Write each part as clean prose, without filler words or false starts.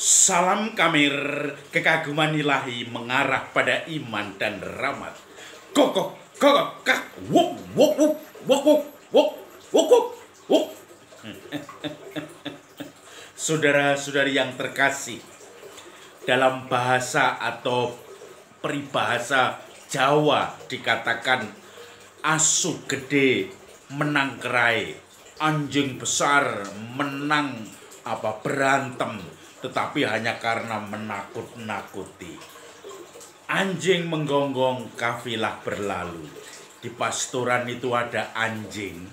Salam kamir, kekaguman ilahi mengarah pada iman dan rahmat. Kokok, kokok, kak, wuk, wuk, wuk, wuk, wuk, wuk, wuk, wuk, wuk. Saudara-saudari yang terkasih, dalam bahasa atau peribahasa Jawa dikatakan asu gede menang kerai, anjing besar menang berantem, tetapi hanya karena menakut-nakuti. Anjing menggonggong, kafilah berlalu. Di pastoran itu ada anjing.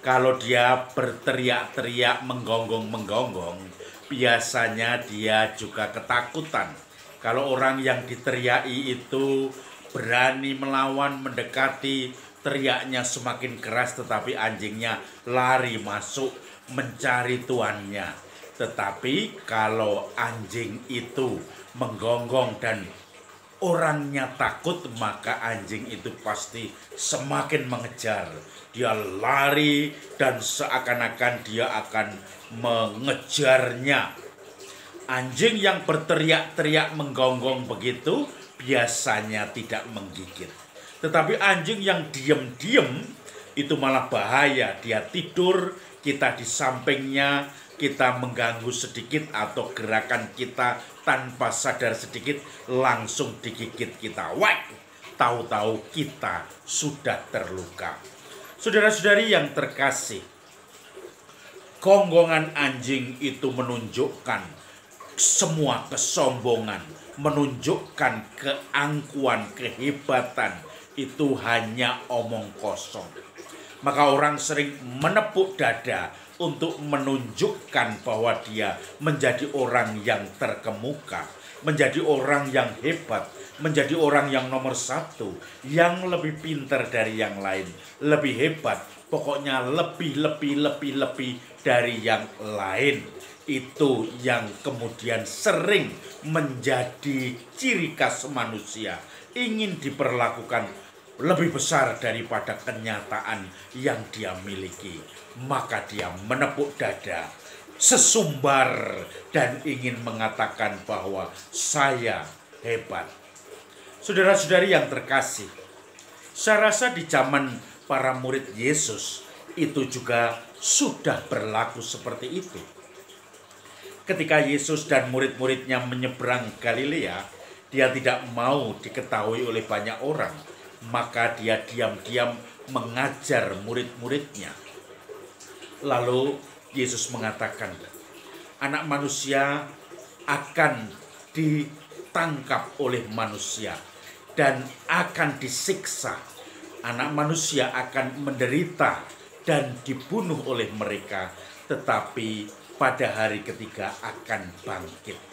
Kalau dia berteriak-teriak, menggonggong-menggonggong, biasanya dia juga ketakutan. Kalau orang yang diteriaki itu berani melawan, mendekati, teriaknya semakin keras, tetapi anjingnya lari masuk mencari tuannya. Tetapi kalau anjing itu menggonggong dan orangnya takut, maka anjing itu pasti semakin mengejar. Dia lari dan seakan-akan dia akan mengejarnya. Anjing yang berteriak-teriak menggonggong begitu biasanya tidak menggigit. Tetapi anjing yang diam-diam itu malah bahaya. Dia tidur, kita di sampingnya, kita mengganggu sedikit atau gerakan kita tanpa sadar sedikit langsung digigit kita. Wah, tahu-tahu kita sudah terluka. Saudara-saudari yang terkasih, gonggongan anjing itu menunjukkan semua kesombongan, menunjukkan keangkuhan, kehebatan. Itu hanya omong kosong. Maka orang sering menepuk dada untuk menunjukkan bahwa dia menjadi orang yang terkemuka, menjadi orang yang hebat, menjadi orang yang nomor satu, yang lebih pintar dari yang lain, lebih hebat, pokoknya lebih dari yang lain. Itu yang kemudian sering menjadi ciri khas manusia, ingin diperlakukan lebih besar daripada kenyataan yang dia miliki. Maka dia menepuk dada, sesumbar, dan ingin mengatakan bahwa saya hebat. Saudara-saudari yang terkasih, saya rasa di zaman para murid Yesus itu juga sudah berlaku seperti itu. Ketika Yesus dan murid-muridnya menyeberang Galilea, dia tidak mau diketahui oleh banyak orang. Maka dia diam-diam mengajar murid-muridnya. Lalu Yesus mengatakan, anak manusia akan ditangkap oleh manusia dan akan disiksa. Anak manusia akan menderita dan dibunuh oleh mereka, tetapi pada hari ketiga akan bangkit.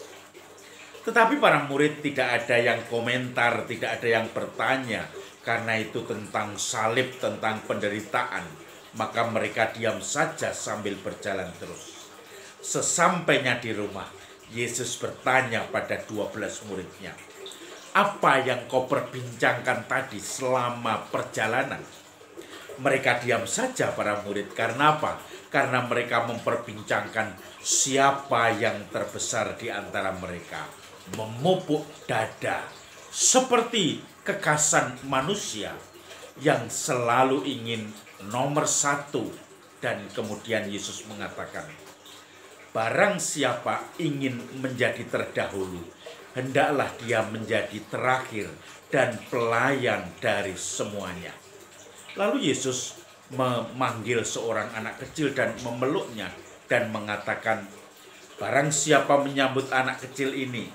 Tetapi para murid tidak ada yang komentar, tidak ada yang bertanya, karena itu tentang salib, tentang penderitaan. Maka mereka diam saja sambil berjalan terus. Sesampainya di rumah, Yesus bertanya pada 12 muridnya, apa yang kau perbincangkan tadi selama perjalanan? Mereka diam saja para murid. Karena apa? Karena mereka memperbincangkan siapa yang terbesar di antara mereka. Memupuk dada seperti kekasan manusia yang selalu ingin nomor satu. Dan kemudian Yesus mengatakan, barang siapa ingin menjadi terdahulu, hendaklah dia menjadi terakhir dan pelayan dari semuanya. Lalu Yesus memanggil seorang anak kecil dan memeluknya dan mengatakan, barang siapa menyambut anak kecil ini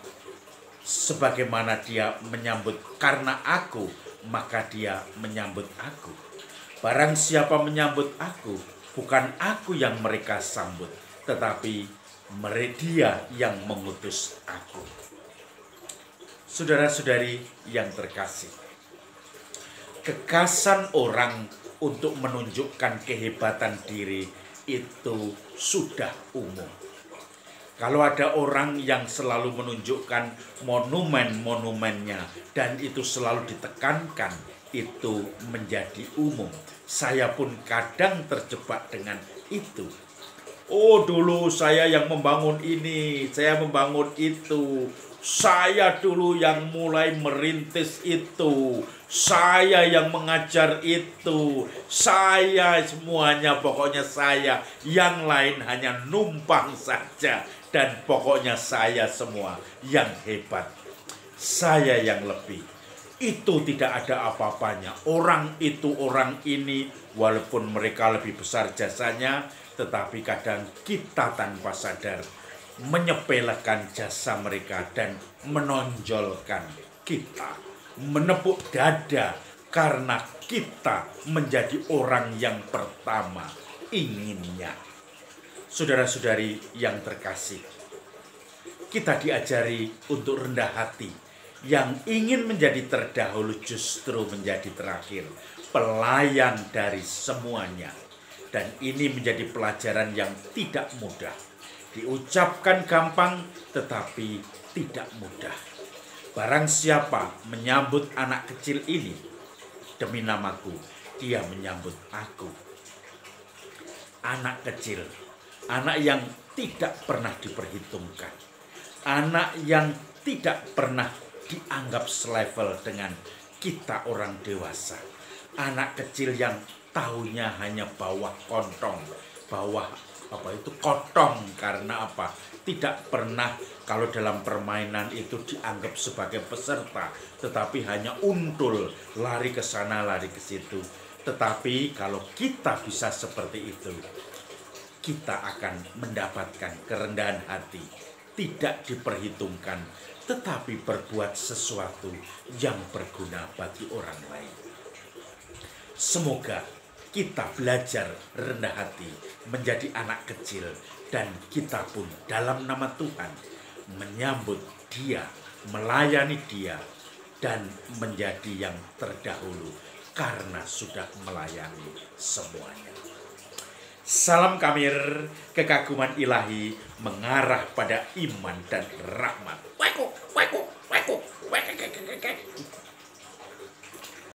sebagaimana dia menyambut karena aku, maka dia menyambut aku. Barang siapa menyambut aku, bukan aku yang mereka sambut, tetapi dia yang mengutus aku. Saudara-saudari yang terkasih, kekasan orang untuk menunjukkan kehebatan diri itu sudah umum. Kalau ada orang yang selalu menunjukkan monumen-monumennya dan itu selalu ditekankan, itu menjadi umum. Saya pun kadang terjebak dengan itu. Oh, dulu saya yang membangun ini, saya membangun itu. Saya dulu yang mulai merintis itu. Saya yang mengajar itu. Saya semuanya, pokoknya saya. Yang lain hanya numpang saja. Dan pokoknya saya semua yang hebat. Saya yang lebih. Itu tidak ada apa-apanya. Orang itu, orang ini, walaupun mereka lebih besar jasanya, tetapi kadang kita tanpa sadar menyepelekan jasa mereka dan menonjolkan kita, menepuk dada karena kita menjadi orang yang pertama inginnya. Saudara-saudari yang terkasih, kita diajari untuk rendah hati. Yang ingin menjadi terdahulu justru menjadi terakhir, pelayan dari semuanya. Dan ini menjadi pelajaran yang tidak mudah. Diucapkan gampang tetapi tidak mudah. Barang siapa menyambut anak kecil ini demi namaku, dia menyambut aku. Anak kecil, anak yang tidak pernah diperhitungkan, anak yang tidak pernah dianggap selevel dengan kita orang dewasa. Anak kecil yang tahunya hanya bawah kontong, bawah kotong. Karena apa? Tidak pernah kalau dalam permainan itu dianggap sebagai peserta, tetapi hanya untul, lari ke sana, lari ke situ. Tetapi kalau kita bisa seperti itu, kita akan mendapatkan kerendahan hati, tidak diperhitungkan, tetapi berbuat sesuatu yang berguna bagi orang lain. Semoga kita belajar rendah hati, menjadi anak kecil, dan kita pun dalam nama Tuhan menyambut Dia, melayani Dia, dan menjadi yang terdahulu karena sudah melayani semuanya. Salam Kamir, kekaguman ilahi mengarah pada iman dan rahmat.